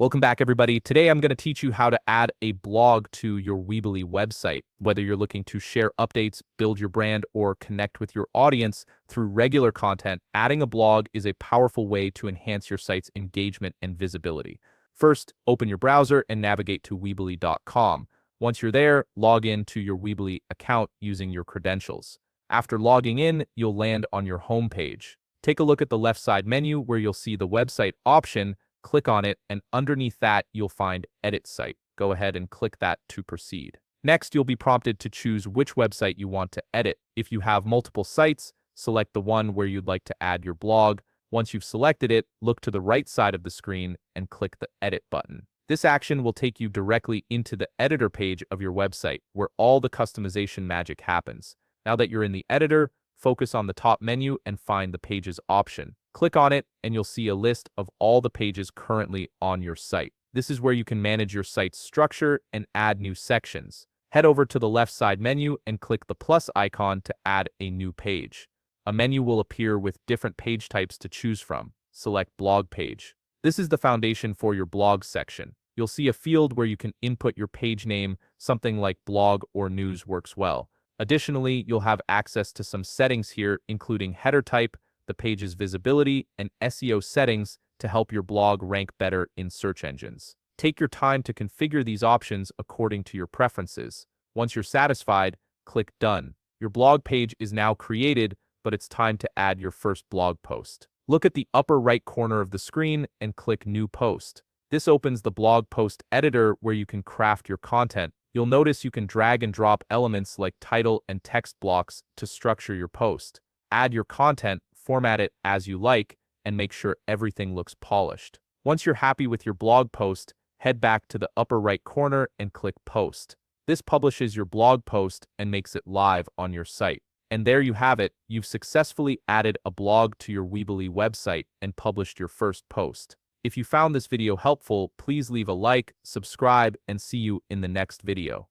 Welcome back, everybody. Today, I'm going to teach you how to add a blog to your Weebly website. Whether you're looking to share updates, build your brand, or connect with your audience through regular content, adding a blog is a powerful way to enhance your site's engagement and visibility. First, open your browser and navigate to Weebly.com. Once you're there, log in to your Weebly account using your credentials. After logging in, you'll land on your home page. Take a look at the left side menu where you'll see the website option. Click on it, and underneath that, you'll find Edit Site. Go ahead and click that to proceed. Next, you'll be prompted to choose which website you want to edit. If you have multiple sites, select the one where you'd like to add your blog. Once you've selected it, look to the right side of the screen and click the Edit button. This action will take you directly into the editor page of your website, where all the customization magic happens. Now that you're in the editor, focus on the top menu and find the Pages option. Click on it, and you'll see a list of all the pages currently on your site. This is where you can manage your site's structure and add new sections. Head over to the left side menu and click the plus icon to add a new page. A menu will appear with different page types to choose from. Select Blog Page. This is the foundation for your blog section. You'll see a field where you can input your page name. Something like blog or news works well. Additionally, you'll have access to some settings here, including header type, the page's visibility, and SEO settings to help your blog rank better in search engines. Take your time to configure these options according to your preferences. Once you're satisfied, click Done. Your blog page is now created, but it's time to add your first blog post. Look at the upper right corner of the screen and click New Post. This opens the blog post editor where you can craft your content. You'll notice you can drag and drop elements like title and text blocks to structure your post. Add your content, format it as you like, and make sure everything looks polished. Once you're happy with your blog post, head back to the upper right corner and click Post. This publishes your blog post and makes it live on your site. And there you have it. You've successfully added a blog to your Weebly website and published your first post. If you found this video helpful, please leave a like, subscribe, and see you in the next video.